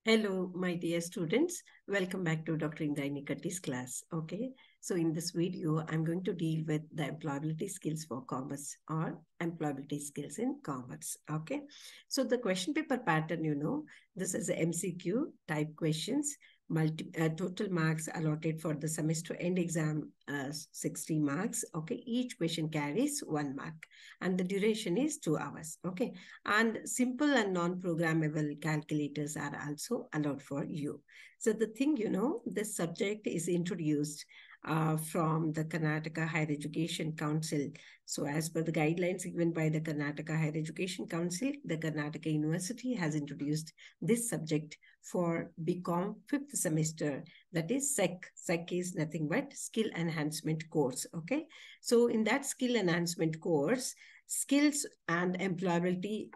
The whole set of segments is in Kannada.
Hello, my dear students. Welcome back to Dr. Indrani Katti's class. Okay, so in this video, I'm going to deal with the employability skills for commerce or employability skills in commerce. Okay, so the question paper pattern, this is a MCQ type questions. Total marks allotted for the semester end exam 60 marks. Okay, each question carries 1 mark and the duration is 2 hours. Okay, and simple and non-programmable calculators are also allowed for you. So the thing, this subject is introduced from the Karnataka Higher Education Council. So as per the guidelines given by the Karnataka Higher Education Council, the Karnataka University has introduced this subject for BCom 5th semester, that is SEC. SEC is nothing but skill enhancement course. Okay, so in that skill enhancement course, skills and employability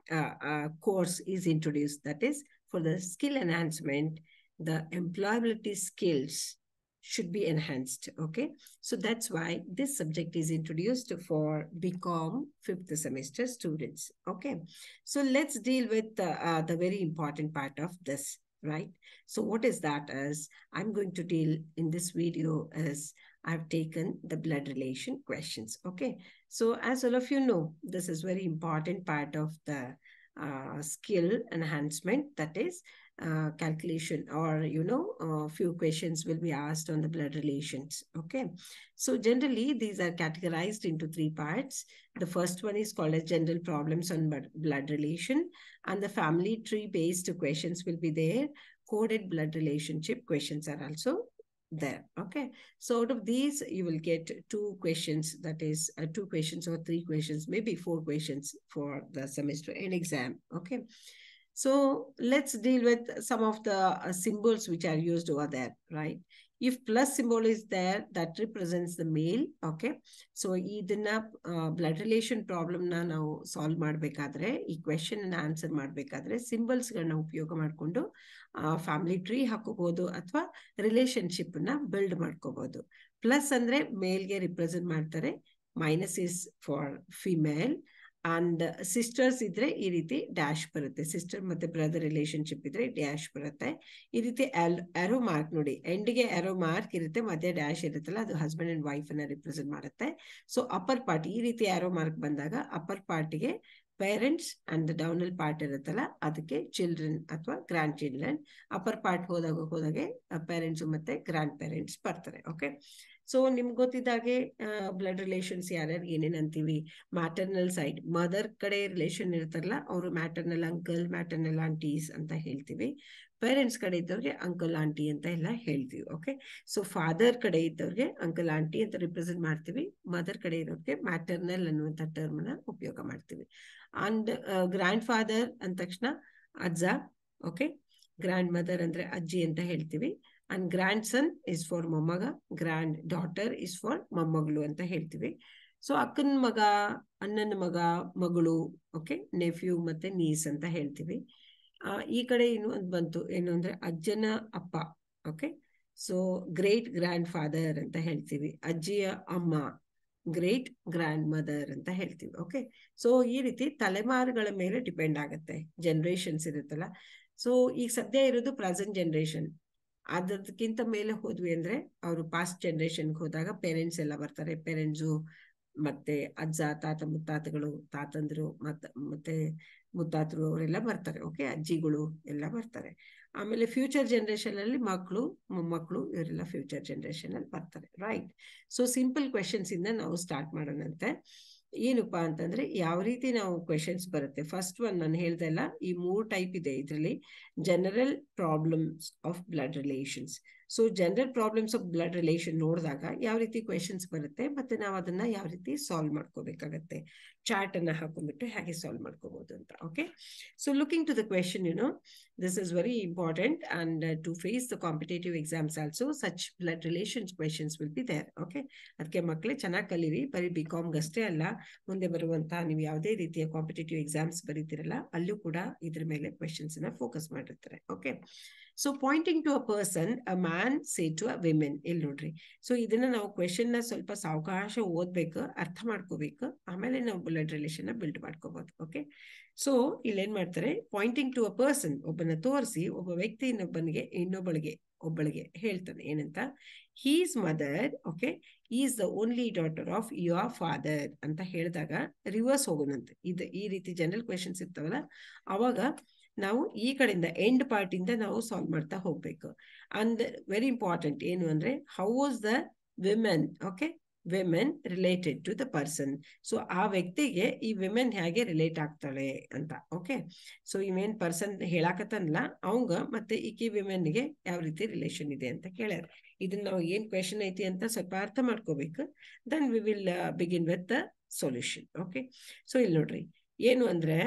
course is introduced. That is, for the skill enhancement, the employability skills should be enhanced. Okay, so that's why this subject is introduced for BCom 5th semester students. Okay, so let's deal with the very important part of this, right? So what is that? As I'm going to deal in this video is I've taken the blood relation questions. Okay, so as all of you know, this is very important part of the skill enhancement, that is calculation, or few questions will be asked on the blood relations. Okay, so generally these are categorized into 3 parts. The first one is called as general problems on blood relation, and the family tree based questions will be there. Coded blood relationship questions are also there. Okay, so out of these you will get 2 questions, that is 2 questions or 3 questions, maybe 4 questions for the semester end exam. Okay, so let's deal with some of the symbols which are used over there, right? If plus symbol is there, that represents the male. Okay, so idನ್ನ blood relation problem na ನಾವು ಸಾಲ್ವ್ ಮಾಡಬೇಕಾದ್ರೆ, ಈ ಕ್ವೆಶ್ಚನ್ ಅನ್ನು ಆನ್ಸರ್ ಮಾಡಬೇಕಾದ್ರೆ ಸಿಂಬಲ್ಸ್ ಗಳನ್ನ ಉಪಯೋಗ ಮಾಡಿಕೊಂಡು ಫ್ಯಾಮಿಲಿ ಟ್ರೀ ಹಾಕೋಬಹುದು ಅಥವಾ ರಿಲೇಶನ್ಶಿಪ್ ನ ಬಿಲ್ಡ್ ಮಾಡ್ಕೋಬಹುದು. ಪ್ಲಸ್ ಅಂದ್ರೆ ಮೇಲ್ಗೆ ರಿಪ್ರೆಸೆಂಟ್ ಮಾಡ್ತಾರೆ, minus is for female, and sisters ಇದ್ರೆ ಈ ರೀತಿ ಡ್ಯಾಶ್ ಬರುತ್ತೆ. ಸಿಸ್ಟರ್ ಮತ್ತೆ ಬ್ರದರ್ ರಿಲೇಶನ್ಶಿಪ್ ಇದ್ರೆ ಡ್ಯಾಶ್ ಬರುತ್ತೆ. ಈ ರೀತಿ ಆರೋ ಮಾರ್ಕ್ ನೋಡಿ, ಎಂಡ್ಗೆ ಆರೋ ಮಾರ್ಕ್ ಇರುತ್ತೆ, ಮತ್ತೆ ಡ್ಯಾಶ್ ಇರುತ್ತಲ್ಲ, ಅದು ಹಸ್ಬೆಂಡ್ ಅಂಡ್ ವೈಫ್ ಅನ್ನ ರಿಪ್ರೆಸೆಂಟ್ ಮಾಡುತ್ತೆ. ಸೊ ಅಪ್ಪರ್ ಪಾರ್ಟ್ ಈ ರೀತಿ ಆರೋ ಮಾರ್ಕ್ ಬಂದಾಗ ಅಪ್ಪರ್ ಪಾರ್ಟ್ಗೆ ಪೇರೆಂಟ್ಸ್ ಅಂಡ್ ಡೌನಲ್ ಪಾರ್ಟ್ ಇರುತ್ತಲ್ಲ ಅದಕ್ಕೆ ಚಿಲ್ಡ್ರನ್ ಅಥವಾ ಗ್ರ್ಯಾಂಡ್ ಚಿಲ್ಡ್ರನ್. ಅಪ್ಪರ್ ಪಾರ್ಟ್ ಹೋದಾಗೆ ಪೇರೆಂಟ್ಸ್ ಮತ್ತೆ ಗ್ರ್ಯಾಂಡ್ ಪೇರೆಂಟ್ಸ್ ಬರ್ತಾರೆ. ಓಕೆ, ಸೊ ನಿಮ್ಗೆ ಗೊತ್ತಿದ್ದಾಗೆ ಬ್ಲಡ್ ರಿಲೇಷನ್ಸ್ ಯಾರ್ಯಾರು ಏನೇನ್ ಅಂತೀವಿ, ಮ್ಯಾಟರ್ನಲ್ ಸೈಡ್ ಮದರ್ ಕಡೆ ರಿಲೇಷನ್ ಇರ್ತಾರಲ್ಲ ಅವರು ಮ್ಯಾಟರ್ನಲ್ ಅಂಕಲ್, ಮ್ಯಾಟರ್ನಲ್ ಆಂಟೀಸ್ ಅಂತ ಹೇಳ್ತೀವಿ. ಪೇರೆಂಟ್ಸ್ ಕಡೆ ಇದ್ದವ್ರಿಗೆ ಅಂಕಲ್ ಆಂಟಿ ಅಂತ ಎಲ್ಲ ಹೇಳ್ತೀವಿ. ಓಕೆ, ಸೊ ಫಾದರ್ ಕಡೆ ಇದ್ದವ್ರಿಗೆ ಅಂಕಲ್ ಆಂಟಿ ಅಂತ ರಿಪ್ರೆಸೆಂಟ್ ಮಾಡ್ತೀವಿ. ಮದರ್ ಕಡೆ ಇರೋರಿಗೆ ಮ್ಯಾಟರ್ನಲ್ ಅನ್ನುವಂಥ ಟರ್ಮ್ ನ ಉಪಯೋಗ ಮಾಡ್ತೀವಿ. ಅಂಡ್ ಗ್ರ್ಯಾಂಡ್ ಫಾದರ್ ಅಂದ ತಕ್ಷಣ ಅಜ್ಜ. ಓಕೆ, ಗ್ರ್ಯಾಂಡ್ ಮದರ್ ಅಂದ್ರೆ ಅಜ್ಜಿ ಅಂತ ಹೇಳ್ತೀವಿ. And grandson is for ಮೊಮ್ಮಗ, ಗ್ರ್ಯಾಂಡ್ ಡಾಟರ್ ಇಸ್ ಫಾರ್ ಮೊಮ್ಮಗಳು ಅಂತ ಹೇಳ್ತೀವಿ. ಸೊ ಅಕ್ಕನ ಮಗ, ಅಣ್ಣನ ಮಗ, ಮಗಳು. ಓಕೆ, ನೆಫ್ಯೂ ಮತ್ತೆ ನೀಸ್ ಅಂತ ಹೇಳ್ತೀವಿ. ಈ ಕಡೆ ಇನ್ನು ಒಂದು ಬಂತು, ಏನು ಅಂದ್ರೆ ಅಜ್ಜನ ಅಪ್ಪ. Okay, so great grand father ಅಂತ ಹೇಳ್ತೀವಿ. ಅಜ್ಜಿಯ ಅಮ್ಮ ಗ್ರೇಟ್ ಗ್ರ್ಯಾಂಡ್ ಮದರ್ ಅಂತ ಹೇಳ್ತೀವಿ. ಓಕೆ, ಸೊ ಈ ರೀತಿ ತಲೆಮಾರುಗಳ ಮೇಲೆ ಡಿಪೆಂಡ್ ಆಗುತ್ತೆ, ಜನರೇಷನ್ಸ್ ಇರುತ್ತಲ್ಲ. ಸೊ ಈಗ ಸದ್ಯ ಇರೋದು ಪ್ರೆಸೆಂಟ್ ಜನರೇಷನ್. ಅದಕ್ಕಿಂತ ಮೇಲೆ ಹೋದ್ವಿ ಅಂದ್ರೆ ಅವರು ಪಾಸ್ಟ್ ಜನರೇಷನ್ಗೆ ಹೋದಾಗ ಪೇರೆಂಟ್ಸ್ ಎಲ್ಲ ಬರ್ತಾರೆ. ಪೇರೆಂಟ್ಸು ಮತ್ತೆ ಅಜ್ಜ, ತಾತ, ಮುತ್ತಾತಗಳು, ತಾತಂದ್ರು ಮತ್ತೆ ಮುತ್ತಾತರು ಅವರೆಲ್ಲ ಬರ್ತಾರೆ. ಓಕೆ, ಅಜ್ಜಿಗಳು ಎಲ್ಲ ಬರ್ತಾರೆ. ಆಮೇಲೆ ಫ್ಯೂಚರ್ ಜನರೇಷನ್ ಅಲ್ಲಿ ಮಕ್ಕಳು, ಮೊಮ್ಮಕ್ಕಳು ಇವರೆಲ್ಲ ಫ್ಯೂಚರ್ ಜನರೇಷನ್ ಅಲ್ಲಿ ಬರ್ತಾರೆ. ರೈಟ್, ಸೊ ಸಿಂಪಲ್ ಕ್ವೆಶನ್ಸ್ ಇಂದ ನಾವು ಸ್ಟಾರ್ಟ್ ಮಾಡೋಣಂತೆ. ಏನಪ್ಪಾ ಅಂತಂದ್ರೆ ಯಾವ ರೀತಿ ನಾವು ಕ್ವೆಶನ್ಸ್ ಬರುತ್ತೆ. ಫಸ್ಟ್ ಒನ್ ನಾನು ಹೇಳ್ದೆ ಅಲ್ಲ, ಈ 3 ಟೈಪ್ ಇದೆ ಇದರಲ್ಲಿ. General problems of blood relations. So general problems of blood relation ನೋಡಿದಾಗ ಯಾವ ರೀತಿ ಕ್ವೆಶನ್ಸ್ ಬರುತ್ತೆ ಮತ್ತೆ ನಾವು ಅದನ್ನ ಯಾವ ರೀತಿ ಸಾಲ್ವ್ ಮಾಡ್ಕೋಬೇಕಾಗತ್ತೆ, ಚಾರ್ಟ್ ಅನ್ನ ಹಾಕೊಂಡ್ಬಿಟ್ಟು ಹೇಗೆ ಸಾಲ್ವ್ ಮಾಡ್ಕೋಬಹುದು ಅಂತ. Okay, so looking to the question, this is very important, and to face the competitive exams also such blood relations questions will be there. Okay, ಅದಕ್ಕೆ ಮಕ್ಕಳೇ ಚೆನ್ನಾಗಿ ಕಲೀರಿ. ಬರೀ BCom ಅಷ್ಟೇ ಅಲ್ಲ, ಮುಂದೆ ಬರುವಂತಹ ನೀವು ಯಾವುದೇ ರೀತಿಯ ಕಾಂಪಿಟೇಟಿವ್ ಎಕ್ಸಾಮ್ಸ್ ಬರೀತಿರಲ್ಲ ಅಲ್ಲೂ ಕೂಡ ಇದ್ರ ಮೇಲೆ ಕ್ವೆಶನ್ಸ್ ನ ಫೋಕಸ್ ಮಾಡಿರ್ತಾರೆ. Okay, so pointing to a person, a man say to a women. ಇಲ್ಲಿ ನೋಡ್ರಿ, ಸೊ ಇದನ್ನ ನಾವು ಕ್ವೆಶನ್ ನ ಸ್ವಲ್ಪ ಸಾವಕಾಶ ಓದ್ಬೇಕು, ಅರ್ಥ ಮಾಡ್ಕೋಬೇಕು, ಆಮೇಲೆ ನಾವು ಬ್ಲಡ್ ರಿಲೇಷನ್ ನ ಬಿಲ್ಡ್ ಮಾಡ್ಕೋಬಹುದು. ಓಕೆ, ಸೊ ಇಲ್ಲಿ ಏನ್ ಮಾಡ್ತಾರೆ, ಪಾಯಿಂಟಿಂಗ್ ಟು ಅ ಪರ್ಸನ್, ಒಬ್ಬನ ತೋರಿಸಿ, ಒಬ್ಬ ವ್ಯಕ್ತಿ ಒಬ್ಬಳಿಗೆ ಹೇಳ್ತಾನೆ ಏನಂತ, he's mother, okay, is the only daughter of your father ಅಂತ ಹೇಳಿದಾಗ ರಿವರ್ಸ್ ಹೋಗೋಣಂತೆ. ಈ ರೀತಿ ಜನರಲ್ ಕ್ವೆಶನ್ಸ್ ಇರ್ತಾವಲ್ಲ, ಅವಾಗ ನಾವು ಈ ಕಡೆಯಿಂದ ಎಂಡ್ ಪಾರ್ಟ್ ಇಂದ ನಾವು ಸಾಲ್ವ್ ಮಾಡ್ತಾ ಹೋಗ್ಬೇಕು. ಅಂಡ್ ವೆರಿ ಇಂಪಾರ್ಟೆಂಟ್ ಏನು ಅಂದ್ರೆ, how was the women, okay, women related to the person. So ಆ ವ್ಯಕ್ತಿಗೆ ಈ ವಿಮೆನ್ ಹೇಗೆ ರಿಲೇಟ್ ಆಗ್ತಾಳೆ ಅಂತ. ಓಕೆ, ಸೊ ಇವೇನ್ ಪರ್ಸನ್ ಹೇಳಾಕತ್ತಲ್ಲ ಅವಂಗ ಮತ್ತೆ ಈಕಿ ವಿಮೆನ್ಗೆ ಯಾವ ರೀತಿ ರಿಲೇಷನ್ ಇದೆ ಅಂತ ಕೇಳ್ಯಾರ. ಇದನ್ನ ನಾವು ಏನ್ ಕ್ವೆಶನ್ ಐತಿ ಅಂತ ಸ್ವಲ್ಪ ಅರ್ಥ ಮಾಡ್ಕೋಬೇಕು. Then we will begin with the solution. Okay, so ಇಲ್ಲಿ ನೋಡ್ರಿ ಏನು ಅಂದ್ರೆ,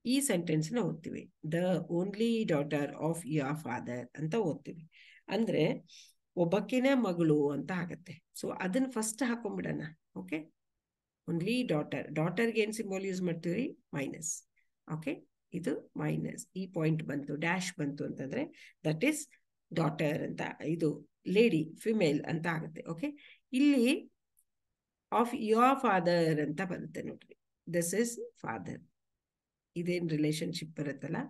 ಈ ಸೆಂಟೆನ್ಸ್ ನ ಓದ್ತೀವಿ, the only daughter of your father ಅಂತ ಓದ್ತೀವಿ. ಅಂದ್ರೆ ಒಬ್ಬಕಿನ ಮಗಳು ಅಂತ ಆಗತ್ತೆ. ಸೊ ಅದನ್ನ ಫಸ್ಟ್ ಹಾಕೊಂಡ್ಬಿಡೋಣ. ಓಕೆ, ಓನ್ಲಿ ಡಾಟರ್ಗೆ ಏನ್ ಸಿಂಬಲ್ ಯೂಸ್ ಮಾಡ್ತೀವಿ, ಮೈನಸ್. ಓಕೆ, ಇದು ಮೈನಸ್, ಈ ಪಾಯಿಂಟ್ ಬಂತು, ಡ್ಯಾಶ್ ಬಂತು ಅಂತಂದ್ರೆ ದಟ್ ಈಸ್ ಡಾಟರ್ ಅಂತ, ಇದು ಲೇಡಿ, ಫಿಮೇಲ್ ಅಂತ ಆಗುತ್ತೆ. ಓಕೆ, ಇಲ್ಲಿ ಆಫ್ ಯುವರ್ ಫಾದರ್ ಅಂತ ಬರುತ್ತೆ ನೋಡ್ರಿ, ದಿಸ್ ಇಸ್ ಫಾದರ್. ಇದೇನ್ ರಿಲೇಶನ್ಶಿಪ್ ಬರುತ್ತಲ್ಲ,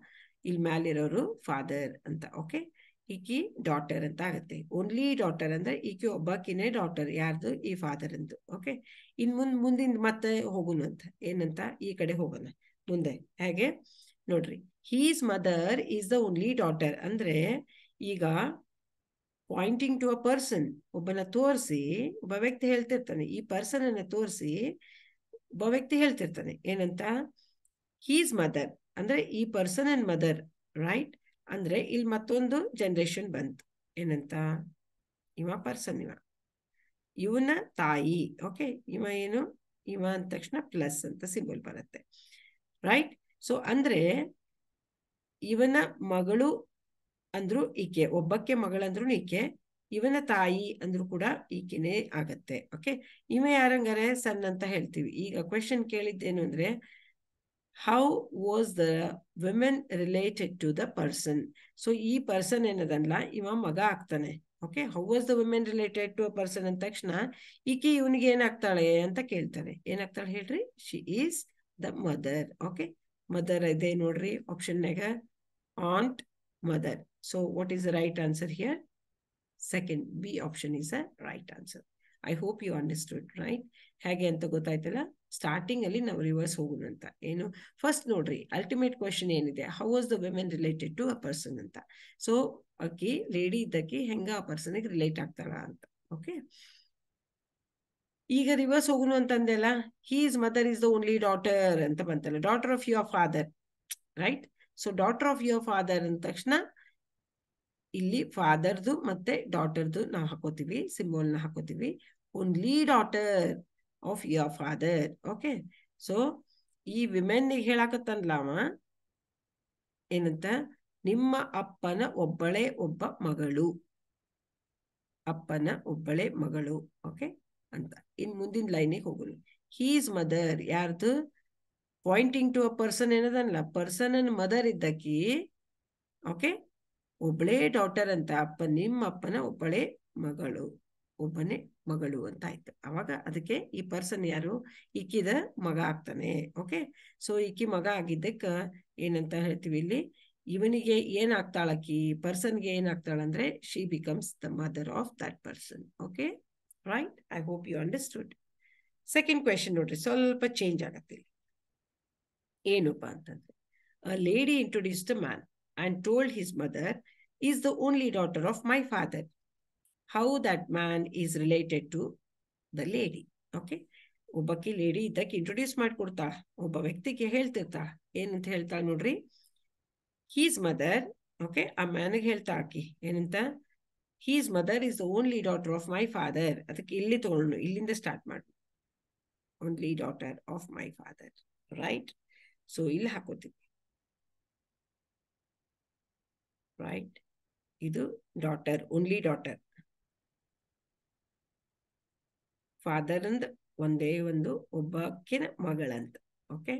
ಇಲ್ಲಿ ಮ್ಯಾಲಿರೋರು ಫಾದರ್ ಅಂತ. ಓಕೆ, ಈಕಿ ಡಾಟರ್ ಅಂತ ಆಗುತ್ತೆ. ಓನ್ಲಿ ಡಾಟರ್ ಅಂದ್ರೆ ಈಕಿ ಒಬ್ಬಕಿನೇ ಡಾಟರ್, ಯಾರ್ದು, ಈ ಫಾದರ್ ಅಂದು. ಓಕೆ, ಮುಂದಿನ ಮತ್ತೆ ಹೋಗೋಣ ಅಂತ, ಏನಂತ, ಈ ಕಡೆ ಹೋಗೋಣ ಮುಂದೆ. ಹೇಗೆ ನೋಡ್ರಿ, he's mother is the only daughter ಅಂದ್ರೆ, ಈಗ ಪಾಯಿಂಟಿಂಗ್ ಟು ಅ ಪರ್ಸನ್, ಒಬ್ಬನ ತೋರಿಸಿ ಒಬ್ಬ ವ್ಯಕ್ತಿ ಹೇಳ್ತಿರ್ತಾನೆ, ಈ ಪರ್ಸನ್ ಅನ್ನ ತೋರಿಸಿ ಒಬ್ಬ ವ್ಯಕ್ತಿ ಹೇಳ್ತಿರ್ತಾನೆ ಏನಂತ, ಹೀಸ್ ಮದರ್ ಅಂದ್ರೆ ಈ ಪರ್ಸನ್ ಅಂಡ್ ಮದರ್, ರೈಟ್? ಅಂದ್ರೆ ಇಲ್ಲಿ ಮತ್ತೊಂದು ಜನರೇಷನ್ ಬಂತು, ಏನಂತ, ಇವ ಪರ್ಸನ್, ಇವನ ತಾಯಿ. ಓಕೆ, ಇವ ಏನು, ಇವ ಅಂದ ತಕ್ಷಣ ಪ್ಲಸ್ ಅಂತ ಸಿಂಬಲ್ ಬರುತ್ತೆ, ರೈಟ್? ಸೊ ಅಂದ್ರೆ ಇವನ ಮಗಳು ಅಂದ್ರು ಈಕೆ, ಒಬ್ಬಕ್ಕೆ ಮಗಳಂದ್ರು ಈಕೆ, ಇವನ ತಾಯಿ ಅಂದ್ರು ಕೂಡ ಈಕೆನೇ ಆಗತ್ತೆ. ಓಕೆ, ಇವ ಯಾರಂಗಾರೆ ಸನ್ ಅಂತ ಹೇಳ್ತೀವಿ. ಈಗ ಕ್ವೆಶನ್ ಕೇಳಿದ್ದೇನು ಅಂದ್ರೆ, how was the women related to the person. So ಈ ಪರ್ಸನ್ ಏನದಲ್ಲ, ಇವ ಮಗ ಆಗ್ತಾನೆ. Okay, how was the women related to a person ಅಂದ ತಕ್ಷಣ ಈಕೆ ಇವನಿಗೆ ಏನಾಗ್ತಾಳೆ ಅಂತ ಕೇಳ್ತಾರೆ. ಏನಾಗ್ತಾಳೆ ಹೇಳ್ರಿ, she is the mother. Okay, mother ಇದೆ ನೋಡ್ರಿ ಆಪ್ಷನ್ನಾಗ, aunt, mother. So what is the right answer here? Second, B option is a right answer. I hope you understood, right? ಹೇಗೆ ಅಂತ ಗೊತ್ತಾಯ್ತಲ್ಲ. ಸ್ಟಾರ್ಟಿಂಗ್ ಅಲ್ಲಿ ನಾವು ರಿವರ್ಸ್ ಹೋಗೋಣ ಅಂತ. ಏನು, ಫಸ್ಟ್ ನೋಡ್ರಿ, ಅಲ್ಟಿಮೇಟ್ ಕ್ವೆಶನ್ ಏನಿದೆ, how was the women related to a person ಅಂತ. ಸೊ ಅಕ್ಕಿ ಲೇಡಿ ಇದ್ದಕ್ಕೆ ಹೆಂಗ ಆ ಪರ್ಸನ್ಗೆ ರಿಲೇಟ್ ಆಗ್ತಾಳ ಅಂತ. ಓಕೆ, ಈಗ ರಿವರ್ಸ್ ಹೋಗೋಣ ಅಂತಂದೆಲ್ಲ, his mother is the only daughter ಅಂತ ಬಂತಲ್ಲ, daughter of your father, right? So daughter of your father ಅಂದ ತಕ್ಷಣ ಇಲ್ಲಿ ಫಾದರ್ದು ಮತ್ತೆ ಡಾಟರ್ದು ನಾವು ಹಾಕೋತೀವಿ, ಸಿಂಬಲ್ ನ ಹಾಕೋತೀವಿ. Only daughter of your father. Okay, so ಈ ವಿಮೆನ್ ಹೇಳಾಕತ್ತನ್ಲಾವ ಏನಂತ, ನಿಮ್ಮ ಅಪ್ಪನ ಒಬ್ಬಳೇ ಒಬ್ಬ ಮಗಳು, ಅಪ್ಪನ ಒಬ್ಬಳೇ ಮಗಳು. ಓಕೆ ಅಂತ. ಇನ್ ಮುಂದಿನ ಲೈನಿಗೆ ಹೋಗೋಣ. ಹೀಸ್ ಮದರ್, ಯಾರ್ದು, ಪಾಯಿಂಟಿಂಗ್ ಟು ಅ ಪರ್ಸನ್ ಏನದಲ್ಲ, ಪರ್ಸನ್ ಅನ್ ಮದರ್ ಇದ್ದಕಿ. ಓಕೆ, ಒಬ್ಬಳೇ ಡಾಟರ್ ಅಂತ, ನಿಮ್ಮ ಅಪ್ಪನ ಒಬ್ಬಳೇ ಮಗಳು, ಒಬ್ಬನೇ ಮಗಳು ಅಂತ ಆಯ್ತು. ಅವಾಗ ಅದಕ್ಕೆ ಈ ಪರ್ಸನ್ ಯಾರು, ಈಕಿದ ಮಗ ಆಗ್ತಾನೆ. ಓಕೆ, ಸೊ ಈಕಿ ಮಗ ಆಗಿದ್ದಕ್ಕ ಏನಂತ ಹೇಳ್ತೀವಿ ಇಲ್ಲಿ, ಇವನಿಗೆ ಏನಾಗ್ತಾಳಕಿ, ಪರ್ಸನ್ಗೆ ಏನಾಗ್ತಾಳಂದ್ರೆ, she becomes the mother of that person. Okay, right? I hope you understood. Second question ನೋಡ್ರಿ, ಸ್ವಲ್ಪ ಚೇಂಜ್ ಆಗತ್ತೆ. ಏನಪ್ಪಾ ಅಂತಂದ್ರೆ, a lady introduced a man and told his mother is the only daughter of my father. How that man is related to the lady. Okay, ಒಬ್ಬಕಿ ಲೇಡಿ ಇದ್ದಕ್ಕೆ ಇಂಟ್ರೊಡ್ಯೂಸ್ ಮಾಡ್ಕೊಡ್ತಾಳ, ಒಬ್ಬ ವ್ಯಕ್ತಿಗೆ ಹೇಳ್ತಿರ್ತಾಳ. ಏನಂತ ಹೇಳ್ತಾಳ ನೋಡ್ರಿ, ಹೀಸ್ ಮದರ್. ಓಕೆ, ಆ ಮ್ಯಾನಿಗೆ ಹೇಳ್ತಾ ಆಕಿ ಏನಂತ, he's mother is the only daughter of my father. ಅದಕ್ಕೆ ಇಲ್ಲಿ ತಗೊಂಡು ಇಲ್ಲಿಂದ ಸ್ಟಾರ್ಟ್ ಮಾಡಿ, only daughter of my father, right? So ಇಲ್ಲಿ ಹಾಕೋತೀವಿ, ರೈಟ್? ಇದು ಡಾಟರ್, ಓನ್ಲಿ ಡಾಟರ್, ಫಾದರ್ ಅಂದ್ ಒಂದೇ ಒಂದು, ಒಬ್ಬಕ್ಕಿನ ಮಗಳಂತ. ಓಕೆ,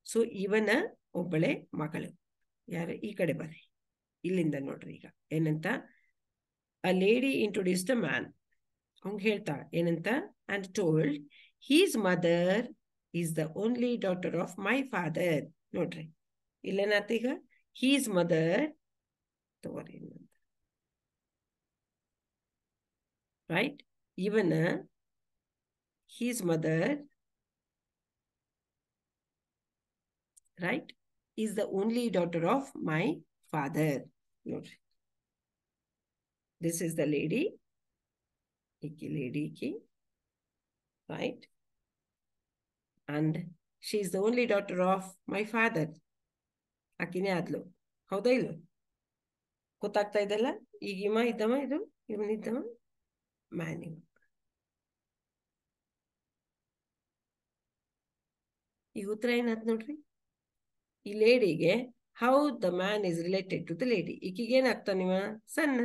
ಸೊ ಇವನ ಒಬ್ಬಳೆ ಮಗಳು. ಯಾರು, ಈ ಕಡೆ ಬರ್ರಿ, ಇಲ್ಲಿಂದ ನೋಡ್ರಿ ಈಗ ಏನಂತ, a lady introduced a man. ಅವ್ನು ಹೇಳ್ತಾಳ ಏನಂತ, and told his mother is the only daughter of my father. ನೋಡ್ರಿ ಇಲ್ಲೇನಾತ ಈಗ, ಹೀಸ್ ಮದರ್ ತಗೋರಿ ರೈಟ್, ಇವನ್ his mother right is the only daughter of my father. ನೋಡ್ರಿ this is the lady, lady, right? And she is the only daughter of my father. ಆಕಿನೇ ಆದ್ಲು, ಹೌದಾ ಇಲ್ಲ? ಗೊತ್ತಾಗ್ತಾ ಇದೆಲ್ಲ ಈಗ. ಇದ್ದವ ಇದು, ಇವನಿದ್ದವ ಮ್ಯಾನ್. ಈಗ ಉತ್ತರ ಏನಾದ್ ನೋಡ್ರಿ, ಈ ಲೇಡಿಗೆ how the man is related to the lady. ಈಕಿಗೆ ಏನಾಗ್ತಾನಿವ, ಸಣ್ಣ,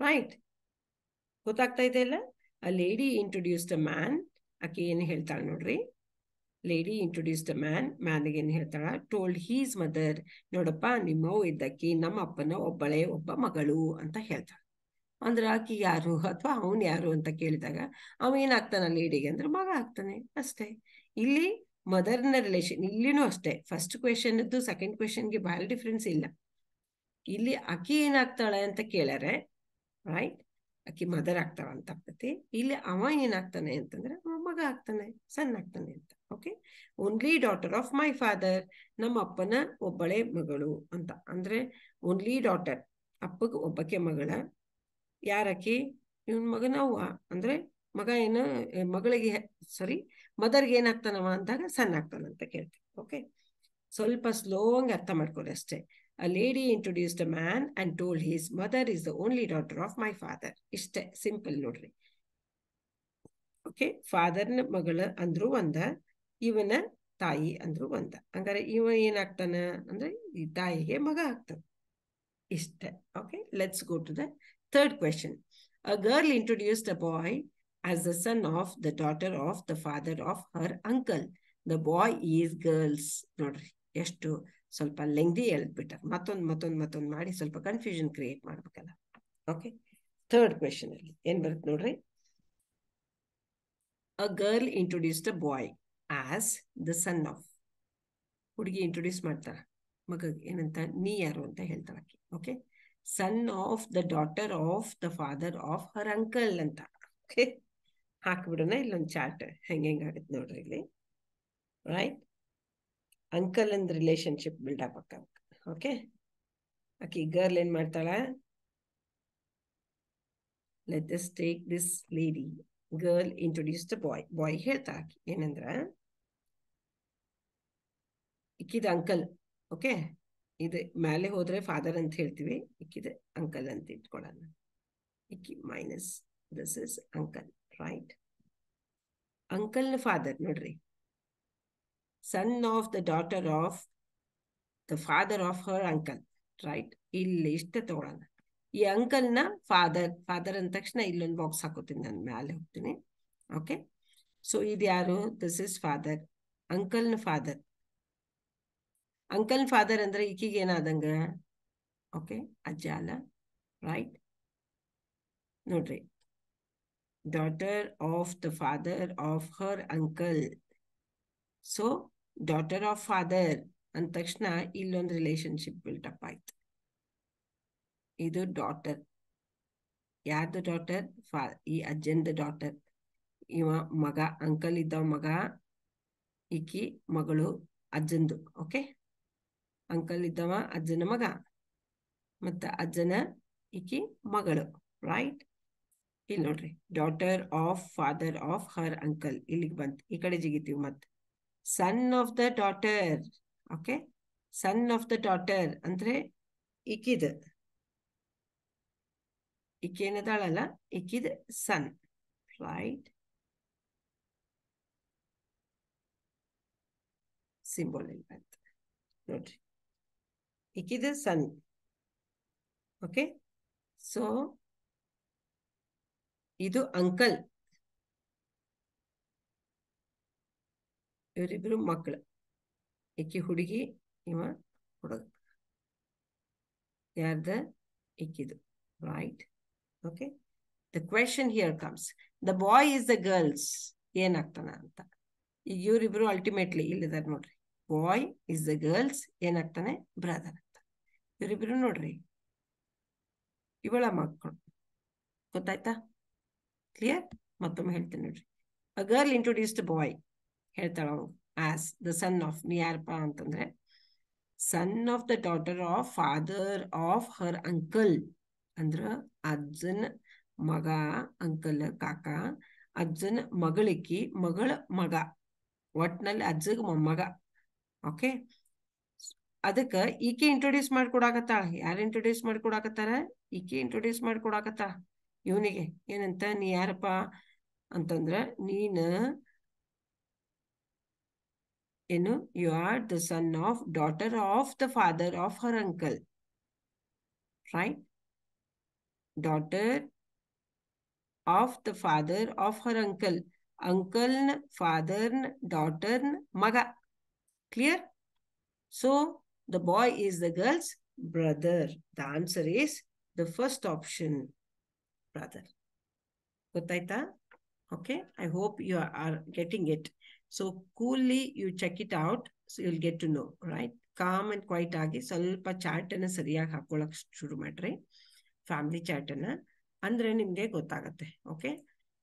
ರೈಟ್? ಗೊತ್ತಾಗ್ತಾ ಇದೆ ಅಲ್ಲ? A lady introduced a man, ಆಕೆ ಏನು ಹೇಳ್ತಾಳೆ ನೋಡ್ರಿ, ಲೇಡಿ ಇಂಟ್ರೊಡ್ಯೂಸ್ಡ್ ಅ ಮ್ಯಾನ್, ಮ್ಯಾನ್ಗೆ ಏನು ಹೇಳ್ತಾಳ, ಟೋಲ್ಡ್ ಹೀಸ್ ಮದರ್, ನೋಡಪ್ಪ ನಿಮ್ಮವ್ ಇದ್ದಕ್ಕಿ ನಮ್ಮ ಅಪ್ಪನ ಒಬ್ಬ ಮಗಳು ಅಂತ ಹೇಳ್ತಾಳ. ಅಂದ್ರೆ ಆಕಿ ಯಾರು ಅಥವಾ ಅವನ್ ಯಾರು ಅಂತ ಕೇಳಿದಾಗ ಅವ ಏನಾಗ್ತಾನ ಲೇಡಿಗೆ ಅಂದ್ರೆ ಮಗ ಆಗ್ತಾನೆ ಅಷ್ಟೇ. ಇಲ್ಲಿ ಮದರ್ನ ರಿಲೇಷನ್, ಇಲ್ಲಿನೂ ಅಷ್ಟೇ. ಫಸ್ಟ್ ಕ್ವೆಶನ್ ಇದ್ದು ಸೆಕೆಂಡ್ ಕ್ವೆಶನ್ಗೆ ಬಹಳ ಡಿಫ್ರೆನ್ಸ್ ಇಲ್ಲ. ಇಲ್ಲಿ ಆಕಿ ಏನಾಗ್ತಾಳೆ ಅಂತ ಕೇಳಾರೆ, ರೈಟ್, ಆಕಿ ಮದರ್ ಆಗ್ತಾಳ ಅಂತ ಆಗ್ತತಿ. ಇಲ್ಲಿ ಅವ ಏನಾಗ್ತಾನೆ ಅಂತಂದ್ರೆ ಅವ ಮಗ ಆಗ್ತಾನೆ, ಸಣ್ಣ ಆಗ್ತಾನೆ ಅಂತ. Okay, only daughter of my father, ನಮ್ಮ ಅಪ್ಪನ ಒಬ್ಬಳೆ ಮಗಳು ಅಂತ. ಅಂದ್ರೆ ಓನ್ಲಿ ಡಾಟರ್, ಅಪ್ಪಗೆ ಒಬ್ಬಕ್ಕೆ ಮಗಳ. ಯಾರಕಿ, ಇವನ್ ಮಗನ ಅವ್ವ. ಅಂದ್ರೆ ಮಗ ಏನ, ಮಗಳಿಗೆ ಸಾರಿ ಮದರ್ಗೆ ಏನಾಗ್ತಾನವ ಅಂದಾಗ ಸಣ್ಣ ಆಗ್ತಾನಂತ ಕೇಳ್ತೀವಿ. ಓಕೆ, ಸ್ವಲ್ಪ ಸ್ಲೋಂಗ್ ಅರ್ಥ ಮಾಡ್ಕೊಳ್ಳಿ ಅಷ್ಟೇ. A lady introduced a man and told his mother is the only daughter of my father. ಇಷ್ಟೇ ಸಿಂಪಲ್ ನೋಡ್ರಿ. ಓಕೆ, ಫಾದರ್ನ ಮಗಳ ಅಂದ್ರು ಒಂದ, ಇವನ ತಾಯಿ ಅಂದ್ರು ಒಂದ. ಹಂಗಾರೆ ಇವ ಏನಾಗ್ತಾನ ಅಂದ್ರೆ ಈ ತಾಯಿಗೆ ಮಗ ಆಗ್ತಾನ, ಇಷ್ಟೇ. Okay, let's go to the third question. A girl introduced a boy as the son of the daughter of the father of her uncle. The boy is girls. ನೋಡ್ರಿ ಎಷ್ಟು ಸ್ವಲ್ಪ ಲೆಂಗ್ದಿ ಹೇಳ್ಬಿಟ್ಟಾರ. ಮತ್ತೊಂದು ಮಾಡಿ ಸ್ವಲ್ಪ ಕನ್ಫ್ಯೂಷನ್ ಕ್ರಿಯೇಟ್ ಮಾಡ್ಬೇಕಲ್ಲ. ಓಕೆ, ಥರ್ಡ್ ಕ್ವೆಶನ್ ಅಲ್ಲಿ ಏನ್ ಬರುತ್ತೆ ನೋಡ್ರಿ, a girl introduced a boy as the son of. ಹುಡುಗಿ ಇಂಟ್ರೊಡ್ಯೂಸ್ ಮಾಡ್ತಾರ ಮಗಗೆ, ಏನಂತ, ನೀ ಯಾರು ಅಂತ ಹೇಳ್ತಾರ ಆಕಿ. Okay, son of the daughter of the father of her uncle ಅಂತ. ಓಕೆ, ಹಾಕ್ಬಿಡೋಣ ಇಲ್ಲೊಂದು ಚಾರ್ಟ್ ಹೆಂಗಾಗತ್ತೆ ನೋಡ್ರಿ ಇಲ್ಲಿ. ರೈಟ್, ಅಂಕಲ್ ಅಂದ್ ರಿಲೇಶನ್ಶಿಪ್ ಬಿಲ್ಡಪ್ ಆಗ್ಬೇಕು. ಓಕೆ, ಆಕಿ ಗರ್ಲ್ ಏನ್ ಮಾಡ್ತಾಳ, let us take this lady. Girl introduced a boy. ಬಾಯ್ ಹೇಳ್ತಾಳ ಆಕಿ ಏನಂದ್ರ, ಇಕ್ಕಿದ ಅಂಕಲ್. ಓಕೆ, ಇದು ಮೇಲೆ ಹೋದ್ರೆ ಫಾದರ್ ಅಂತ ಹೇಳ್ತೀವಿ, ಇಕ್ಕಿದ ಅಂಕಲ್ ಅಂತ ಇಟ್ಕೊಳ್ಳೋಣ. ಇಕ್ಕಿ minus this is uncle, right? ಅಂಕಲ್ನ ಫಾದರ್ ನೋಡ್ರಿ, son of the daughter of the father of her uncle, right? ಇಲ್ಲಿ ಇಷ್ಟ ತಗೊಳ್ಳೋಣ. ಈ ಅಂಕಲ್ನ ಫಾದರ್ ಅಂದ ತಕ್ಷಣ ಇಲ್ಲೊಂದು ಬಾಕ್ಸ್ ಹಾಕೋತೀನಿ, ನಾನು ಮ್ಯಾಲೆ ಹೋಗ್ತೀನಿ. ಓಕೆ, ಸೊ ಇದು ಯಾರು, ದಿಸ್ ಇಸ್ ಫಾದರ್, ಅಂಕಲ್ನ ಫಾದರ್. ಅಂಕಲ್ ಫಾದರ್ ಅಂದ್ರೆ ಈಕಿಗೆ ಏನಾದಂಗ, ಓಕೆ, ಅಜ್ಜ ಅಲ್ಲ, ರೈಟ್? ನೋಡ್ರಿ, daughter of the father of her uncle. So daughter of father ಅಂದ ತಕ್ಷಣ ಇಲ್ಲೊಂದು ರಿಲೇಶನ್ಶಿಪ್ ಬಿಲ್ಟಪ್ ಆಯ್ತು. ಇದು ಡಾಟರ್, ಯಾರ್ದು ಡಾಟರ್, ಈ ಅಜ್ಜಂದ ಡಾಟರ್. ಇವ ಮಗ, ಅಂಕಲ್ ಇದ್ದವ ಮಗ, ಈಕಿ ಮಗಳು ಅಜ್ಜಂದು. ಓಕೆ, ಅಂಕಲ್ ಇದ್ದವ ಅಜ್ಜನ ಮಗ, ಮತ್ತ ಅಜ್ಜನ ಈಕಿ ಮಗಳು, ರೈಟ್? ಇಲ್ಲಿ ನೋಡ್ರಿ, daughter of father of her uncle, ಇಲ್ಲಿಗೆ ಬಂತು. ಈ ಕಡೆ ಜಿಗಿತೀವಿ ಮತ್ತೆ, ಸನ್ of the daughter. Okay, son of the daughter ಅಂದ್ರೆ ಈಕಿದ, ಈಕೇನದಾಳಲ್ಲ, ಈಕಿದ ಸನ್, ರೈಟ್? ಸಿಂಬಲ್ ಇಲ್ಲಿ ಬಂತು ನೋಡ್ರಿ, ಈಕಿದ ಸನ್. ಓಕೆ, ಸೊ ಇದು ಅಂಕಲ್, ಇವರಿಬ್ರು ಮಕ್ಕಳು, ಈಕಿ ಹುಡುಗಿ, ಇವ ಹುಡುಗ. ಯಾರ್ದ ಇಕ್ಕಿದು right. Okay, the question here comes, the boy is the girl's ಏನಾಗ್ತಾನ ಅಂತ. ಈಗ ಇವರಿಬ್ರು ಅಲ್ಟಿಮೇಟ್ಲಿ ಇಲ್ಲಿದ್ದಾರೆ ನೋಡ್ರಿ. ಬಾಯ್ ಇಸ್ ದ ಗರ್ಲ್ಸ್ ಏನಾಗ್ತಾನೆ ಬ್ರದರ್ ಅಂತ. ಇವರಿಬ್ರು ನೋಡ್ರಿ ಇವಳ ಮಕ್ಕಳು. ಗೊತ್ತಾಯ್ತಾ? ಕ್ಲಿಯರ್? ಮತ್ತೊಮ್ಮೆ ಹೇಳ್ತೀನಿ ನೋಡ್ರಿ. A girl introduce the boy, ಹೇಳ್ತಾಳ ಆಸ್ ದ ಸನ್ ಆಫ್. ನೀ ಯಾರಪ್ಪ ಅಂತಂದ್ರೆ son of the daughter of father of her uncle. ಅಂದ್ರ ಅಜ್ಜನ ಮಗ, ಅಂಕಲ್ ಕಾಕ, ಅಜ್ಜನ ಮಗಳಿಕಿ, ಮಗಳ ಮಗ, ಒಟ್ನಲ್ಲಿ ಅಜ್ಜಗ ಮೊಮ್ಮಗ. ಓಕೆ, ಅದಕ್ಕೆ ಈಕೆ ಇಂಟ್ರೊಡ್ಯೂಸ್ ಮಾಡ್ಕೊಡಾಕತ್ತಾಳ. ಯಾರು ಇಂಟ್ರೊಡ್ಯೂಸ್ ಮಾಡ್ಕೊಡಾಕತ್ತಾರ? ಈಕೆ ಇಂಟ್ರೊಡ್ಯೂಸ್ ಮಾಡ್ಕೊಡಾಕತ್ತಾಳ ಇವನಿಗೆ. ಏನಂತ? ನೀ ಯಾರಪ್ಪ ಅಂತಂದ್ರ ನೀನ ಏನು, you are the son of daughter of the father of her uncle, right? Daughter of the father of her uncle, ಅಂಕಲ್ನ ಫಾದರ್ನ ಡಾಟರ್ನ ಮಗ. Clear? So the boy is the girl's brother. The answer is the first option, brother. Gottaita? Okay, I hope you are getting it. So coolly you check it out, so you'll get to know, right? Calm and quiet agi ಸ್ವಲ್ಪ ಚಾರ್ಟ್ ಅನ್ನ ಸರಿಯಾಗಿ ಹಾಕೊಳ್ಳಕ್ ಶುರು ಮಾಡ್ರಿ. ಫ್ಯಾಮಿಲಿ ಚಾರ್ಟ್ ಅನ್ನ, ಅಂದ್ರೆ ನಿಮ್ಗೆ ಗೊತ್ತಾಗತ್ತೆ. ಓಕೆ,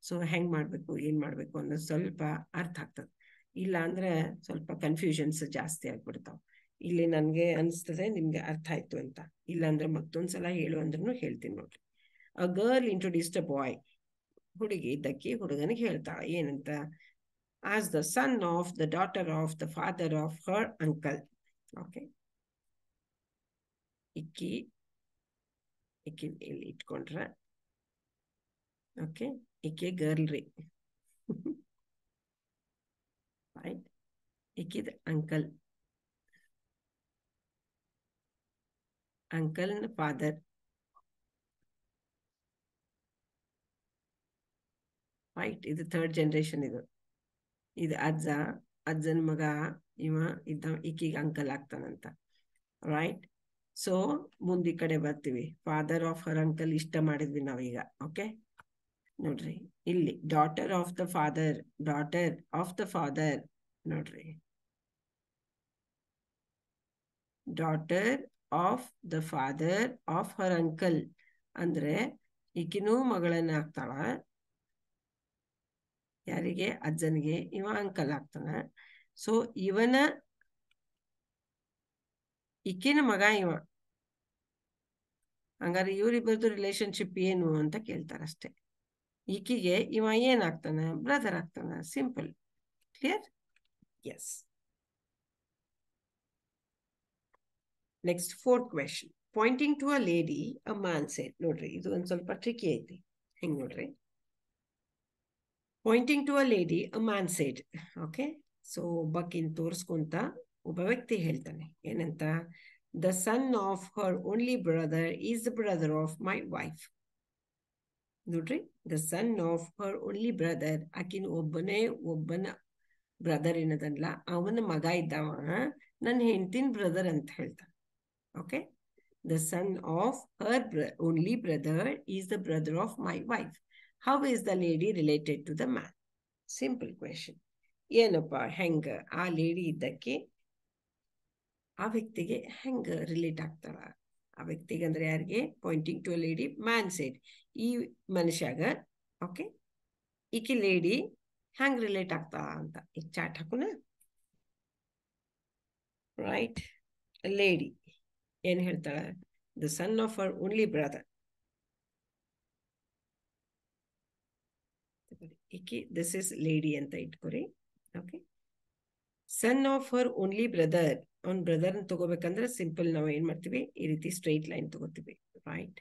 ಸೊ ಹೆಂಗ್ ಮಾಡ್ಬೇಕು, ಏನ್ ಮಾಡ್ಬೇಕು ಅನ್ನೋದು ಸ್ವಲ್ಪ ಅರ್ಥ ಆಗ್ತದೆ. ಇಲ್ಲ ಅಂದ್ರೆ ಸ್ವಲ್ಪ ಕನ್ಫ್ಯೂಷನ್ಸ್ ಜಾಸ್ತಿ ಆಗ್ಬಿಡ್ತಾವ. ಇಲ್ಲಿ ನನ್ಗೆ ಅನಿಸ್ತದೆ ನಿಮ್ಗೆ ಅರ್ಥ ಆಯ್ತು ಅಂತ. ಇಲ್ಲಾಂದ್ರೆ ಮತ್ತೊಂದ್ಸಲ ಹೇಳು ಅಂದ್ರೂ ಹೇಳ್ತೀನಿ ನೋಡ್ರಿ. ಅ ಗರ್ಲ್ ಇಂಟ್ರೊಡ್ಯೂಸ್ಡ್ ಅ ಬಾಯ್, ಹುಡುಗಿ ಇದ್ದಕ್ಕೆ ಹುಡುಗನಿಗೆ ಹೇಳ್ತಾಳೆ ಏನಂತ? As the son of the daughter of the father of her uncle. Okay, ಇಕ್ಕಿ ಇಲ್ಲಿ ಇಟ್ಕೊಂಡ್ರ. ಓಕೆ, ಇಕ್ಕಿ ಗರ್ಲ್ ರೀ. ರೈಟ್, ಇಕ್ಕಿದ ಅಂಕಲ್, ಅಂಕಲ್ನ ಫಾದರ್. ರೈಟ್, ಇದು ಥರ್ಡ್ ಜನರೇಷನ್. ಇದು ಅಜ್ಜ, ಅಜ್ಜನ ಮಗ ಇವ ಇದ್ದ, ಈಕಿಗೆ ಅಂಕಲ್ ಆಗ್ತಾನಂತ. ರೈಟ್, ಸೊ ಮುಂದಿ ಕಡೆ ಬರ್ತೀವಿ. ಫಾದರ್ ಆಫ್ ಹರ್ ಅಂಕಲ್ ಇಷ್ಟ ಮಾಡಿದ್ವಿ ನಾವೀಗ. ಓಕೆ, ನೋಡ್ರಿ ಇಲ್ಲಿ daughter of the father, daughter of the father. ನೋಡ್ರಿ, daughter of the father of her uncle ಅಂದ್ರೆ ಈಕಿನೂ ಮಗಳನ್ನ ಆಗ್ತಾಳ. ಯಾರಿಗೆ? ಅಜ್ಜನಿಗೆ. ಇವ ಅಂಕಲ್ ಆಗ್ತಾನ. ಸೊ ಇವನ ಈಕಿನ ಮಗ ಇವ. ಹಂಗಾರೆ ಇವರಿಬ್ಬರದು ರಿಲೇಶನ್ಶಿಪ್ ಏನು ಅಂತ ಕೇಳ್ತಾರಷ್ಟೇ. ಈಕಿಗೆ ಇವ ಏನಾಗ್ತಾನ? ಬ್ರದರ್ ಆಗ್ತಾನ. Simple. Clear? Yes. Next, fourth question. Pointing to a lady a man said. ನೋಡ್ರಿ, ಇದು ಒಂದ್ ಸ್ವಲ್ಪ ಟ್ರಿಕಿ ಐತಿ. ಹೆಂಗ್ ನೋಡ್ರಿ, pointing to a lady a man said. Okay, so ಒಬ್ಬಕಿನ್ ತೋರ್ಸ್ಕೊಂತ ಒಬ್ಬ ವ್ಯಕ್ತಿ ಹೇಳ್ತಾನೆ ಏನಂತ? The son of her only brother is the brother of my wife. ನೋಡ್ರಿ, the son of her only brother, ಆಕಿನ ಒಬ್ಬನ ಬ್ರದರ್ ಏನದಲ್ಲ, ಅವನ ಮಗ ಇದ್ದಾವ ನನ್ನ ಹೆಂಡತಿನ ಬ್ರದರ್ ಅಂತ ಹೇಳ್ತಾನೆ. Okay, the son of her only brother is the brother of my wife. How is the lady related to the man? Simple question. ಏನಪ್ಪ, ಹೆಂಗ ಆ ಲೇಡಿ ಇದ್ದಕ್ಕೆ ಆ ವ್ಯಕ್ತಿಗೆ ಹೆಂಗ ರಿಲೇಟ್ ಆಗ್ತಾರ? ಆ ವ್ಯಕ್ತಿಗೆ ಅಂದ್ರೆ ಯಾರಿಗೆ? Pointing to a lady, man said. ಈ ಮನುಷ್ಯಾಗ ಓಕೆ ಈಕಿ ಲೇಡಿ ಹೆಂಗ್ ರಿಲೇಟ್ ಆಗ್ತಾ ಅಂತ ಈಗ ಚಾಟ್ ಹಾಕೋಣ. ರೈಟ್, ಲೇಡಿ ಏನ್ ಹೇಳ್ತಾಳ? The son of her only brother. ಈಕಿ ದಿಸ್ ಇಸ್ ಲೇಡಿ ಅಂತ ಇಟ್ಕೊರಿ. Okay, son of her only brother. ಅವ್ನ ಬ್ರದರ್ ತಗೋಬೇಕಂದ್ರೆ ಸಿಂಪಲ್ ನಾವು ಏನ್ ಮಾಡ್ತೀವಿ? ಈ ರೀತಿ ಸ್ಟ್ರೈಟ್ ಲೈನ್ ತಗೋತೀವಿ. ರೈಟ್,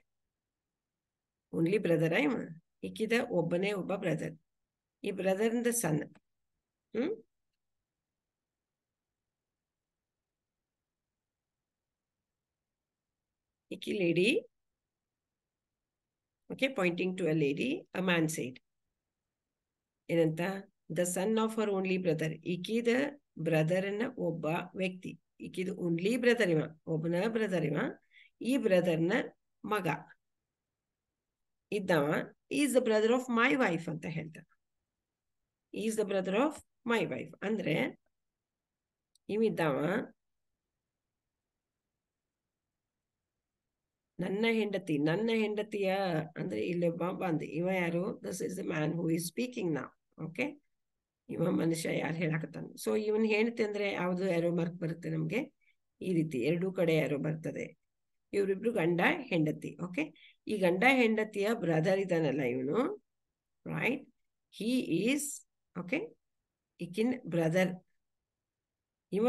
ಓನ್ಲಿ ಬ್ರದರ್ ಇವ, ಈಕಿದ ಒಬ್ಬನೇ ಒಬ್ಬ ಬ್ರದರ್. ಈ ಬ್ರದರ್ನ ಸನ್. ಈಕಿ lady. Okay, Poynting to a lady a man said. ಏನಂತ? The son of her only brother. ಈಕಿದ ಬ್ರದರ್ನ ಒಬ್ಬ ವ್ಯಕ್ತಿ. ಈಕಿದ ಓನ್ಲಿ ಬ್ರದರ್ ಇವ, ಒಬ್ಬನ ಬ್ರದರ್ ಇವ. ಈ ಬ್ರದರ್ನ ಮಗ ಇದ್ದವ is the brother of my wife ಅಂತ ಹೇಳ್ತಾನೆ. Is the brother of my wife ಅಂದ್ರೆ ಇವಿದ್ದವ ನನ್ನ ಹೆಂಡತಿಯ ಅಂದ್ರೆ ಇಲ್ಲಿ ಬಂದ್ ಇವ ಯಾರು? This is the man who is speaking now. Okay, ಇವ ಮನುಷ್ಯ ಯಾರು ಹೇಳಕತ್ತಾನ. ಸೊ ಇವನ್ ಹೆಂಡತಿ ಅಂದ್ರೆ ಯಾವ್ದು ಯಾರೋ ಮಾರ್ಕ್ ಬರುತ್ತೆ ನಮ್ಗೆ ಈ ರೀತಿ, ಎರಡೂ ಕಡೆ ಯಾರೋ ಬರ್ತದೆ. ಇವರಿಬ್ರು ಗಂಡ ಹೆಂಡತಿ. ಓಕೆ, ಈ ಗಂಡ ಹೆಂಡತಿಯ ಬ್ರದರ್ ಇದಾನಲ್ಲ ಇವನು, ರೈಟ್, ಹಿ ಈಸ್ ಓಕೆ ಈಕಿನ್ ಬ್ರದರ್. ಇವ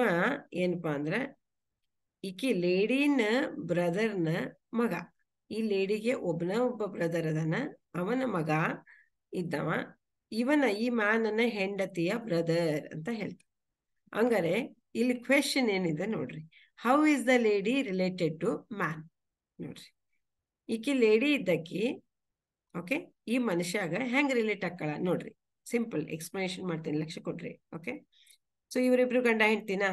ಏನಪ್ಪಾ ಅಂದ್ರ ಈಕಿ ಲೇಡಿನ ಬ್ರದರ್ನ ಮಗ. ಈ ಲೇಡಿಗೆ ಒಬ್ಬ ಬ್ರದರ್ ಅದಾನ, ಅವನ ಮಗ ಇದ್ದವ ಇವನ ಈ ಮ್ಯಾನನ ಹೆಂಡತಿಯ ಬ್ರದರ್ ಅಂತ ಹೇಳ್ತಾರೆ. ಹಂಗಾರೆ ಇಲ್ಲಿ ಕ್ವೆಶನ್ ಏನಿದೆ ನೋಡ್ರಿ, how is the lady related to man? ನೋಡ್ರಿ, ಈಕಿ ಲೇಡಿ ಇದ್ದಕ್ಕಿ ಓಕೆ ಈ ಮನುಷ್ಯಾಗ ಹೆಂಗ್ ರಿಲೇಟ್ ಆಕ್ಕಳ ನೋಡ್ರಿ. ಸಿಂಪಲ್ ಎಕ್ಸ್ಪ್ಲನೇಷನ್ ಮಾಡ್ತೀನಿ, ಲಕ್ಷ್ಯ ಕೊಡ್ರಿ. ಓಕೆ, ಸೊ ಇವರಿಬ್ರು ಗಂಡ ಹೆಂಡ್ತಿನ?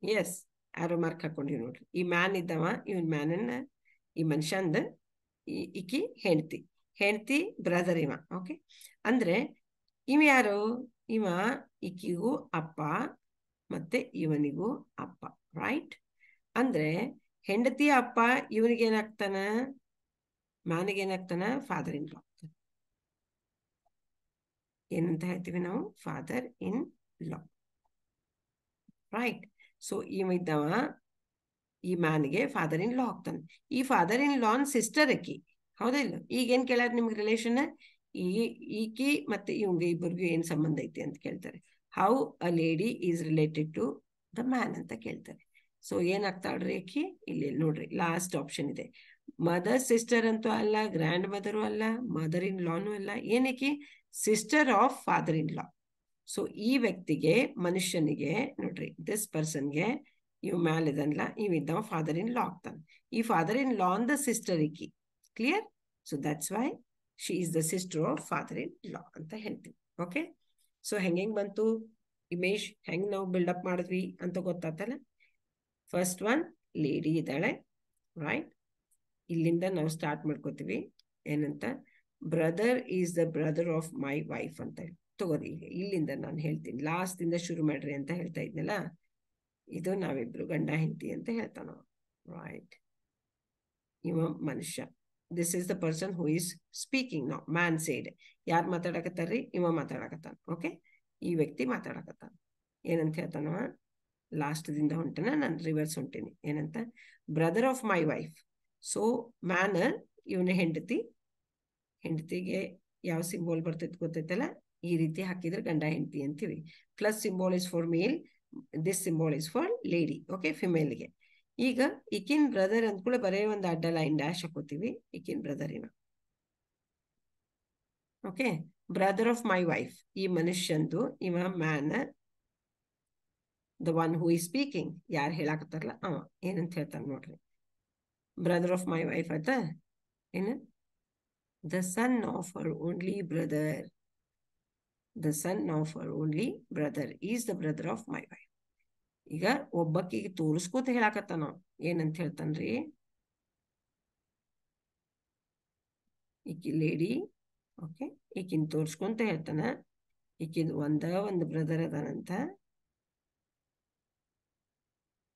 ಎಸ್, ಆರೋ ಮಾರ್ಕ್ ಹಾಕೊಂಡಿವಿ ನೋಡ್ರಿ. ಈ ಮ್ಯಾನ್ ಇದ್ದವ, ಇವನ್ ಮ್ಯಾನನ್ನ ಈ ಮನುಷ್ಯಂದ ಈಕಿ ಹೆಂಡತಿ ಬ್ರದರ್ ಇವ. ಓಕೆ, ಅಂದ್ರೆ ಇವ ಯಾರು? ಇವ ಈಕಿಗೂ ಅಪ್ಪ ಮತ್ತೆ ಇವನಿಗೂ ಅಪ್ಪ, ರೈಟ್? ಅಂದ್ರೆ ಹೆಂಡತಿಯ ಅಪ್ಪ ಇವನಿಗೇನಾಗ್ತಾನ? ಮ್ಯಾನಿಗೇನಾಗ್ತಾನ? ಫಾದರ್ ಇನ್ ಲಾ. ಏನಂತ ಹೇಳ್ತೀವಿ ನಾವು? Father in law, right? So ಇವ ಇದ್ದವ ಈ ಮ್ಯಾನ್ಗೆ ಫಾದರ್ ಇನ್ ಲಾ ಆಗ್ತಾನೆ. ಈ ಫಾದರ್ ಇನ್ ಲಾನ್ ಸಿಸ್ಟರ್ ಅಕ್ಕಿ, ಹೌದಾ ಇಲ್ಲ? ಈಗೇನ್ ಕೇಳ್ಯಾರ ನಿಮ್ಗೆ ರಿಲೇಷನ್? ಈಕಿ ಮತ್ತೆ ಇವಂಗೆ ಇಬ್ಬರಿಗೂ ಏನ್ ಸಂಬಂಧ ಐತಿ ಅಂತ ಕೇಳ್ತಾರೆ. How a lady is related to the man ಅಂತ ಕೇಳ್ತಾರೆ. ಸೊ ಏನಾಗ್ತಾಳ್ರಿ ಆಕಿ? ಇಲ್ಲಿ ನೋಡ್ರಿ, ಲಾಸ್ಟ್ ಆಪ್ಷನ್ ಇದೆ. ಮದರ್ ಸಿಸ್ಟರ್ ಅಂತೂ ಅಲ್ಲ, ಗ್ರ್ಯಾಂಡ್ ಮದರು ಅಲ್ಲ, ಮದರ್ ಇನ್ ಲಾನು ಅಲ್ಲ. ಏನಕ್ಕೆ? Sister of father in law. So ಈ ವ್ಯಕ್ತಿಗೆ, ಮನುಷ್ಯನಿಗೆ ನೋಡ್ರಿ, ದಿಸ್ ಪರ್ಸನ್ಗೆ ಇವ್ ಮ್ಯಾಲಿದನ್ಲ ಇವಿದ್ದವ ಫಾದರ್ ಇನ್ ಲಾ ಆಗ್ತಾನೆ. ಈ father in law the sister ಇಕ್ಕಿ. Clear? So that's why she is the sister of father in law ಅಂತ ಹೇಳ್ತೀವಿ. ಓಕೆ, ಸೊ ಹೆಂಗ್ ಬಂತು ಇಮೇಜ್, ಹೆಂಗ್ ನಾವು ಬಿಲ್ಡಪ್ ಮಾಡಿದ್ವಿ ಅಂತ ಗೊತ್ತಾತಲ್ಲ? ಫಸ್ಟ್ ಒನ್ ಲೇಡಿ ಇದ್ದಾಳೆ, ರೈಟ್? ಇಲ್ಲಿಂದ ನಾವು ಸ್ಟಾರ್ಟ್ ಮಾಡ್ಕೋತೀವಿ. ಏನಂತ? Brother is the brother of my wife ಅಂತ ಹೇಳಿ ತಗೋರಿ. ಇಲ್ಲಿಂದ ನಾನು ಹೇಳ್ತೀನಿ, ಲಾಸ್ಟ್ ಇಂದ ಶುರು ಮಾಡ್ರಿ ಅಂತ ಹೇಳ್ತಾ ಇದ್ನಲ್ಲ, ಇದು ನಾವಿಬ್ರು ಗಂಡ ಹೆಂಡತಿ ಅಂತ ಹೇಳ್ತಾನ, ರೈಟ್? ಇವ ಮನುಷ್ಯ, this is the person who is speaking now. Man said. ಯಾರು ಮಾತಾಡಕತ್ತಾರ್ರಿ? ಇವ ಮಾತಾಡಕತ್ತಾನ. ಓಕೆ, ಈ ವ್ಯಕ್ತಿ ಮಾತಾಡಕತ್ತಾನ. ಏನಂತ ಹೇಳ್ತಾನವ? ಲಾಸ್ಟ್ ದಿಂದ ಹೊಂಟನ, ನಾನು ರಿವರ್ಸ್ ಹೊಂಟೀನಿ. ಏನಂತ? Brother of my wife. So man ಇವನ ಹೆಂಡತಿಗೆ ಯಾವ ಸಿಂಬೋಲ್ ಬರ್ತೈತಿ ಗೊತ್ತೈತಲ್ಲ? ಈ ರೀತಿ ಹಾಕಿದ್ರೆ ಗಂಡ ಹೆಂಡತಿ ಅಂತೀವಿ. Plus symbol is for male, this symbol is for lady. Okay, ಫಿಮೇಲ್ಗೆ. ಈಗ ಈಕಿನ್ ಬ್ರದರ್ ಅಂದ ಕೂಡ ಬರೇ ಒಂದು ಅಡ್ಡ ಲೈನ್ ಡ್ಯಾಶ್ ಹಾಕೋತೀವಿ. ಈಕಿನ್ ಬ್ರದರ್ ಇವ. Okay, brother of my wife, ಈ ಮನುಷ್ಯಂದು, ಇವ man, the one who is speaking, ಯಾರು ಹೇಳಾಕತ್ತಾರಲ್ಲ ಅವ ಏನಂತ ಹೇಳ್ತಾನೆ ನೋಡ್ರಿ. ಬ್ರದರ್ ಆಫ್ ಮೈ ವೈಫ್ ಆಯ್ತಾ? ಏನು? The son of her only brother. The son of her only brother is the brother of my wife. ಈಗ ಒಬ್ಬಕ್ಕಿಗೆ ತೋರಿಸ್ಕೋತ ಹೇಳಾಕತ್ತಾನ. ಏನಂತ ಹೇಳ್ತಾನ್ರಿ? ಈಕಿ ಲೇಡಿ, ಓಕೆ, ಈಕಿನ್ ತೋರ್ಸ್ಕೊಂತ ಹೇಳ್ತಾನ. ಈಕಿನ್ ಒಂದು ಬ್ರದರ್ ಅದಾನಂತ.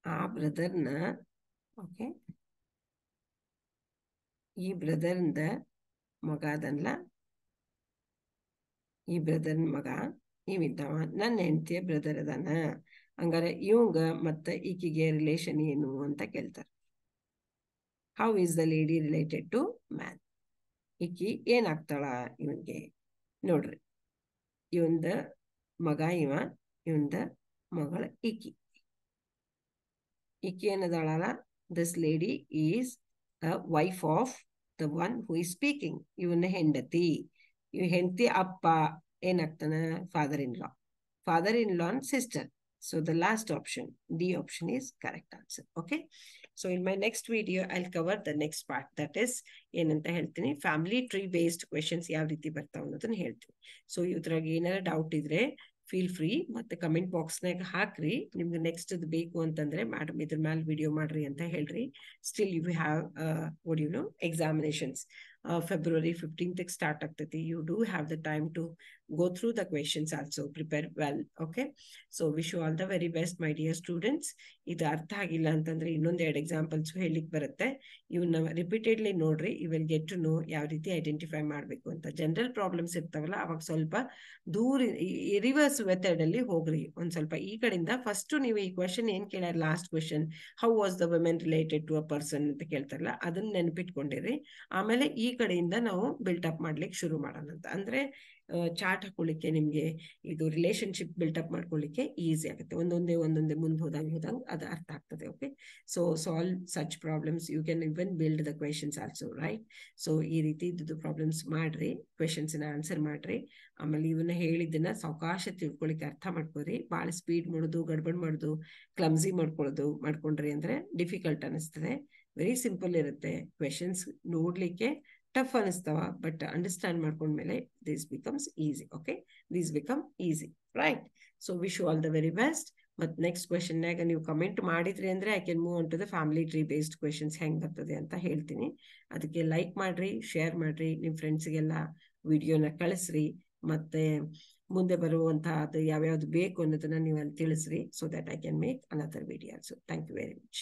ಆ ಬ್ರದರ್ನ, ಓಕೆ, ಈ ಬ್ರದರ್ನ ಮಗ ಅದನ್ಲ, ಈ ಬ್ರದರ್ನ ಮಗ ಇವಿದ್ದವ ನನ್ನ ಹೆಂಡತಿಯ ಬ್ರದರ್ ಅದಾನ. ಹಂಗಾರೆ ಇವಂಗ ಮತ್ತೆ ಈಕಿಗೆ ರಿಲೇಷನ್ ಏನು ಅಂತ ಕೇಳ್ತಾರೆ. How is the lady related to man? ಈಕಿ ಏನಾಗ್ತಾಳ ಇವನ್ಗೆ? ನೋಡ್ರಿ, ಇವಂದ ಮಗ ಇವ, ಇವಂದ ಮಗಳ ಈಕಿ. ಈಕಿ ಏನದಾಳಲ್ಲ? This lady is a wife of the one who is speaking. ಇವನ ಹೆಂಡತಿ. ಇವ್ ಹೆಂಡತಿ ಅಪ್ಪ ಏನಾಗ್ತಾನ? Father in law. Father in law sister. So the last option, D option, is correct answer. Okay, so in my next video I'll cover the next part, that is ಏನಂತ ಹೇಳ್ತೀನಿ, ಫ್ಯಾಮಿಲಿ ಟ್ರೀ ಬೇಸ್ಡ್ ಕ್ವೆಶನ್ಸ್ ಯಾವ ರೀತಿ ಬರ್ತಾವ ಅನ್ನೋದನ್ನ ಹೇಳ್ತೀನಿ. ಸೊ ಇದ್ರಾಗ ಏನಾರ ಡೌಟ್ ಇದ್ರೆ ಫೀಲ್ ಫ್ರೀ ಮತ್ತೆ ಕಮೆಂಟ್ ಬಾಕ್ಸ್ನಾಗ ಹಾಕ್ರಿ. ನಿಮ್ಗೆ ನೆಕ್ಸ್ಟ್ ಅದು ಬೇಕು ಅಂತಂದ್ರೆ ಮೇಡಮ್ ಇದ್ರ ಮೇಲೆ ವಿಡಿಯೋ ಮಾಡ್ರಿ ಅಂತ ಹೇಳ್ರಿ. Still you have what you know examinations February 15th start ಆಗ್ತೈತಿ. You do have the time to go through the questions also. Prepare well. Okay, so wish you all the very best, my dear students. ಇದು ಅರ್ಥ ಆಗಿಲ್ಲ ಅಂತಂದ್ರೆ ಇನ್ನೊಂದು 2 ಎಕ್ಸಾಂಪಲ್ಸ್ ಹೇಳಿಕ್ ಬರುತ್ತೆ. ಇವನ್ನ ರಿಪೀಟೆಡ್ಲಿ ನೋಡ್ರಿ. You will get to know ಯಾವ ರೀತಿ ಐಡೆಂಟಿಫೈ ಮಾಡಬೇಕು ಅಂತ. ಜನರಲ್ ಪ್ರಾಬ್ಲಮ್ಸ್ ಇರ್ತಾವಲ್ಲ ಅವಾಗ ಸ್ವಲ್ಪ ದೂರ ರಿವರ್ಸ್ ಮೆಥಡ್ ಅಲ್ಲಿ ಹೋಗ್ರಿ. ಒಂದ್ ಸ್ವಲ್ಪ ಈ ಕಡೆಯಿಂದ ಫಸ್ಟ್ ನೀವು ಈ ಕ್ವೆಶನ್ ಏನ್ ಕೇಳ್ಯಾರ, last question how was the women related to a person ಅಂತ ಕೇಳ್ತಾರಲ್ಲ, ಅದನ್ನ ನೆನಪಿಟ್ಕೊಂಡಿರಿ. ಆಮೇಲೆ ಈ ಕಡೆಯಿಂದ ನಾವು ಬಿಲ್ಟಪ್ ಮಾಡ್ಲಿಕ್ಕೆ ಶುರು ಮಾಡೋಣ ಅಂತ. ಅಂದ್ರೆ ಚಾರ್ಟ್ ಹಾಕೊಳ್ಳಿಕ್ಕೆ ನಿಮ್ಗೆ ಇದು ರಿಲೇಶನ್ಶಿಪ್ ಬಿಲ್ಟಪ್ ಮಾಡ್ಕೊಳ್ಳಿಕ್ಕೆ ಈಸಿ ಆಗುತ್ತೆ. ಒಂದೊಂದೇ ಮುಂದೆ ಹೋದಂಗೆ ಅದು ಅರ್ಥ ಆಗ್ತದೆ. Okay, so solve such problems. You can even build the questions also, right? So ಈ ರೀತಿ ಇದ್ದು ಪ್ರಾಬ್ಲಮ್ಸ್ ಮಾಡ್ರಿ, ಕ್ವೆಶನ್ಸ್ನ ಆನ್ಸರ್ ಮಾಡ್ರಿ. ಆಮೇಲೆ ಇವನ್ನ ಹೇಳಿದ್ದನ್ನ ಸಾವಕಾಶ ತಿಳ್ಕೊಳಿಕ್ಕೆ ಅರ್ಥ ಮಾಡ್ಕೋರಿ. ಭಾಳ ಸ್ಪೀಡ್ ಮಾಡೋದು, ಗಡ್ಬಡ್ ಮಾಡೋದು, ಕ್ಲಮ್ಸಿ ಮಾಡ್ಕೊಂಡ್ರಿ ಅಂದ್ರೆ ಡಿಫಿಕಲ್ಟ್ ಅನಿಸ್ತದೆ. ವೆರಿ ಸಿಂಪಲ್ ಇರುತ್ತೆ. ಕ್ವೆಶನ್ಸ್ ನೋಡ್ಲಿಕ್ಕೆ ಟಫ್ ಅನಿಸ್ತಾವ, ಬಟ್ ಅಂಡರ್ಸ್ಟ್ಯಾಂಡ್ ಮಾಡ್ಕೊಂಡ್ಮೇಲೆ this becomes easy. Okay, this become easy, right? So wish you all the very best. ಮತ್ತು ನೆಕ್ಸ್ಟ್ ಕ್ವೆಶನ್ನಾಗ ನೀವು ಕಮೆಂಟ್ ಮಾಡಿದ್ರಿ ಅಂದ್ರೆ I can move on to the family tree based questions ಹೆಂಗೆ ಬರ್ತದೆ ಅಂತ ಹೇಳ್ತೀನಿ. ಅದಕ್ಕೆ ಲೈಕ್ ಮಾಡ್ರಿ, ಶೇರ್ ಮಾಡ್ರಿ, ನಿಮ್ಮ ಫ್ರೆಂಡ್ಸ್ಗೆಲ್ಲ ವಿಡಿಯೋನ ಕಳಿಸ್ರಿ. ಮತ್ತೆ ಮುಂದೆ ಬರುವಂತಹ ಅದು ಯಾವ್ಯಾವ್ದು ಬೇಕು ಅನ್ನೋದನ್ನ ನೀವು ಅಲ್ಲಿ ತಿಳಿಸ್ರಿ. So that I can make another video also. Thank you very much.